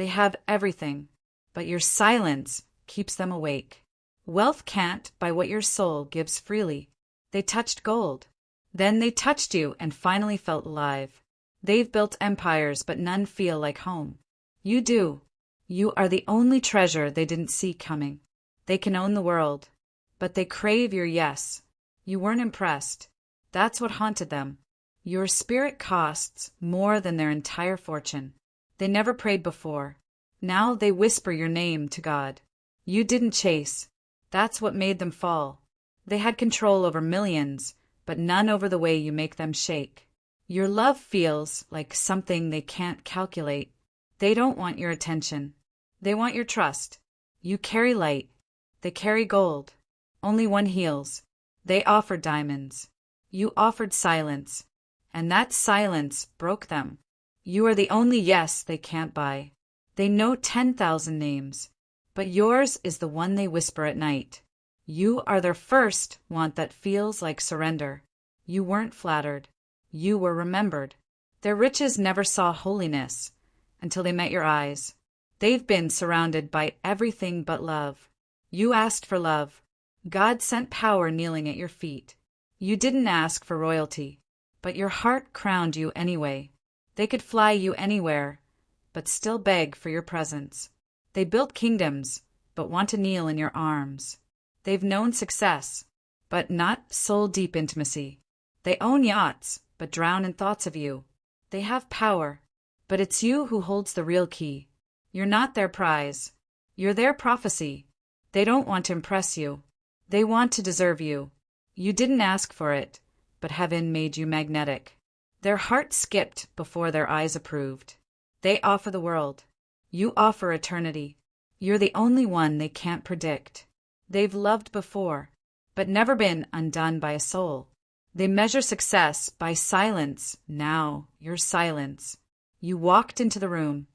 They have everything, but your silence keeps them awake. Wealth can't buy what your soul gives freely. They touched gold. Then they touched you and finally felt alive. They've built empires, but none feel like home. You do. You are the only treasure they didn't see coming. They can own the world, but they crave your yes. You weren't impressed. That's what haunted them. Your spirit costs more than their entire fortune. They never prayed before. Now they whisper your name to God. You didn't chase. That's what made them fall. They had control over millions, but none over the way you make them shake. Your love feels like something they can't calculate. They don't want your attention. They want your trust. You carry light. They carry gold. Only one heals. They offered diamonds. You offered silence. And that silence broke them. You are the only yes they can't buy. They know 10,000 names, but yours is the one they whisper at night. You are their first want that feels like surrender. You weren't flattered. You were remembered. Their riches never saw holiness until they met your eyes. They've been surrounded by everything but love. You asked for love. God sent power kneeling at your feet. You didn't ask for royalty, but your heart crowned you anyway. They could fly you anywhere, but still beg for your presence. They built kingdoms, but want to kneel in your arms. They've known success, but not soul-deep intimacy. They own yachts, but drown in thoughts of you. They have power, but it's you who holds the real key. You're not their prize. You're their prophecy. They don't want to impress you. They want to deserve you. You didn't ask for it, but heaven made you magnetic. Their heart skipped before their eyes approved. They offer the world. You offer eternity. You're the only one they can't predict. They've loved before, but never been undone by a soul. They measure success by silence. Now, your silence. You walked into the room,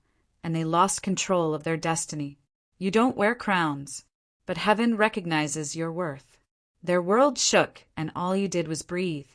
and they lost control of their destiny. You don't wear crowns, but heaven recognizes your worth. Their world shook, and all you did was breathe.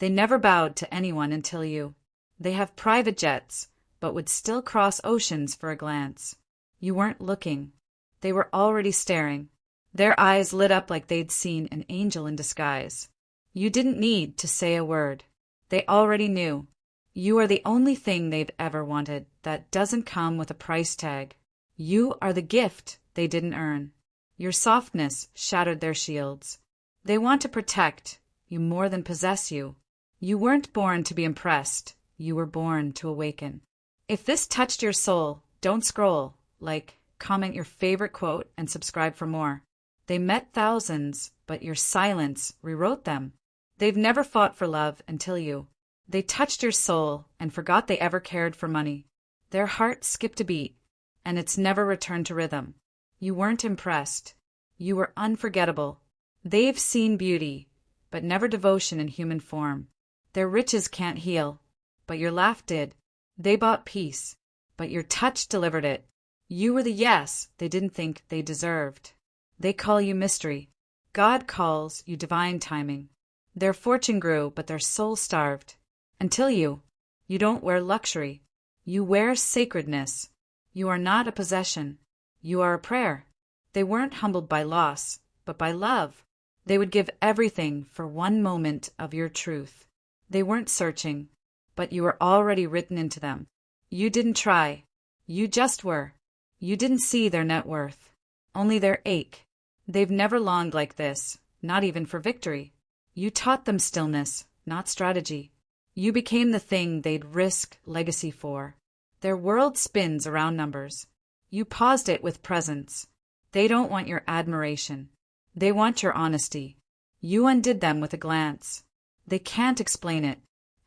They never bowed to anyone until you. They have private jets, but would still cross oceans for a glance. You weren't looking. They were already staring. Their eyes lit up like they'd seen an angel in disguise. You didn't need to say a word. They already knew. You are the only thing they've ever wanted that doesn't come with a price tag. You are the gift they didn't earn. Your softness shattered their shields. They want to protect you more than possess you. You weren't born to be impressed. You were born to awaken. If this touched your soul, don't scroll. Like, comment your favorite quote, and subscribe for more. They met thousands, but your silence rewrote them. They've never fought for love until you. They touched your soul and forgot they ever cared for money. Their heart skipped a beat, and it's never returned to rhythm. You weren't impressed. You were unforgettable. They've seen beauty, but never devotion in human form. Their riches can't heal, but your laugh did. They bought peace, but your touch delivered it. You were the yes they didn't think they deserved. They call you mystery. God calls you divine timing. Their fortune grew, but their soul starved. Until you don't wear luxury. You wear sacredness. You are not a possession. You are a prayer. They weren't humbled by loss, but by love. They would give everything for one moment of your truth. They weren't searching, but you were already written into them. You didn't try. You just were. You didn't see their net worth, only their ache. They've never longed like this, not even for victory. You taught them stillness, not strategy. You became the thing they'd risk legacy for. Their world spins around numbers. You paused it with presence. They don't want your admiration. They want your honesty. You undid them with a glance. They can't explain it,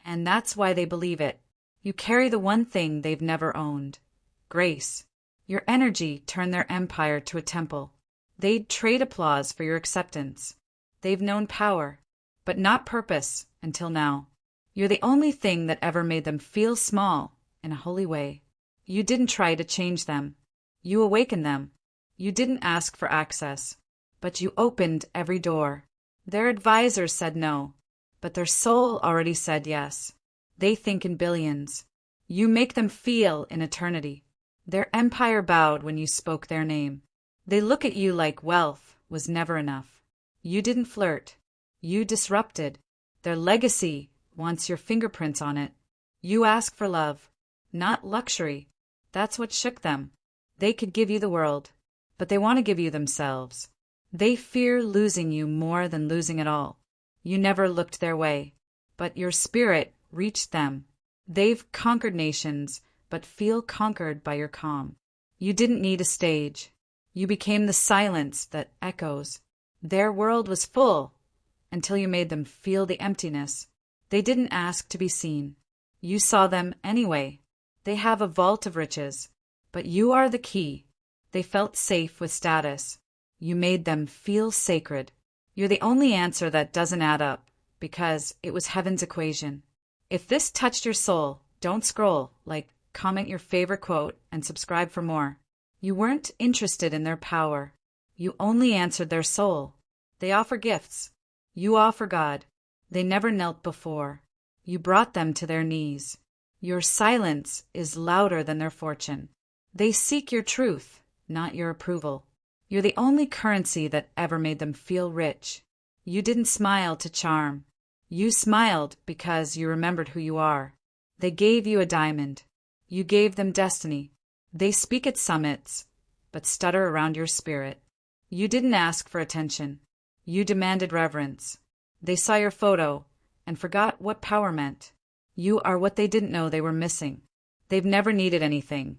and that's why they believe it. You carry the one thing they've never owned: grace. Your energy turned their empire to a temple. They'd trade applause for your acceptance. They've known power, but not purpose until now. You're the only thing that ever made them feel small in a holy way. You didn't try to change them. You awakened them. You didn't ask for access, but you opened every door. Their advisors said no, but their soul already said yes. They think in billions. You make them feel in eternity. Their empire bowed when you spoke their name. They look at you like wealth was never enough. You didn't flirt. You disrupted. Their legacy wants your fingerprints on it. You ask for love, not luxury. That's what shook them. They could give you the world, but they want to give you themselves. They fear losing you more than losing it all. You never looked their way, but your spirit reached them. They've conquered nations, but feel conquered by your calm. You didn't need a stage. You became the silence that echoes. Their world was full until you made them feel the emptiness. They didn't ask to be seen. You saw them anyway. They have a vault of riches, but you are the key. They felt safe with status. You made them feel sacred. You're the only answer that doesn't add up, because it was heaven's equation. If this touched your soul, don't scroll, comment your favorite quote, and subscribe for more. You weren't interested in their power. You only answered their soul. They offer gifts. You offer God. They never knelt before. You brought them to their knees. Your silence is louder than their fortune. They seek your truth, not your approval. You're the only currency that ever made them feel rich. You didn't smile to charm. You smiled because you remembered who you are. They gave you a diamond. You gave them destiny. They speak at summits, but stutter around your spirit. You didn't ask for attention. You demanded reverence. They saw your photo and forgot what power meant. You are what they didn't know they were missing. They've never needed anything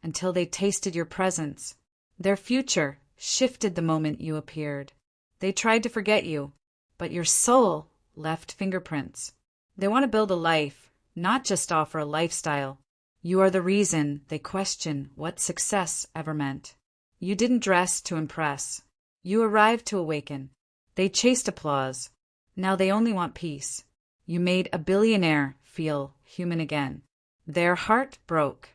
until they tasted your presence. Their future shifted the moment you appeared. They tried to forget you, but your soul left fingerprints. They want to build a life, not just offer a lifestyle. You are the reason they question what success ever meant. You didn't dress to impress. You arrived to awaken. They chased applause. Now they only want peace. You made a billionaire feel human again. Their heart broke,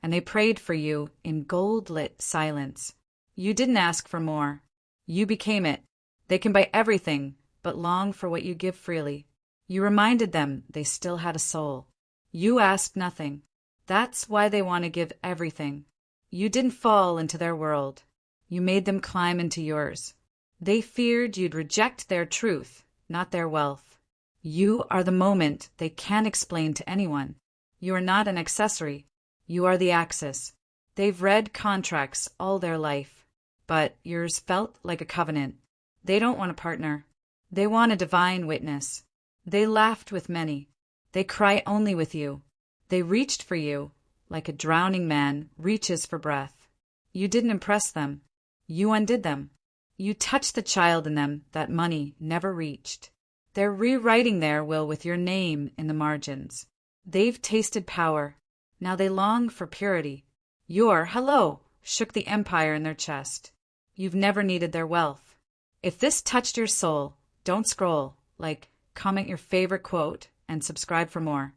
and they prayed for you in gold-lit silence. You didn't ask for more. You became it. They can buy everything, but long for what you give freely. You reminded them they still had a soul. You asked nothing. That's why they want to give everything. You didn't fall into their world. You made them climb into yours. They feared you'd reject their truth, not their wealth. You are the moment they can't explain to anyone. You are not an accessory. You are the axis. They've read contracts all their life, but yours felt like a covenant. They don't want a partner. They want a divine witness. They laughed with many. They cry only with you. They reached for you like a drowning man reaches for breath. You didn't impress them. You undid them. You touched the child in them that money never reached. They're rewriting their will with your name in the margins. They've tasted power. Now they long for purity. Your hello shook the empire in their chest. You've never needed their wealth. If this touched your soul, don't scroll. Comment your favorite quote and subscribe for more.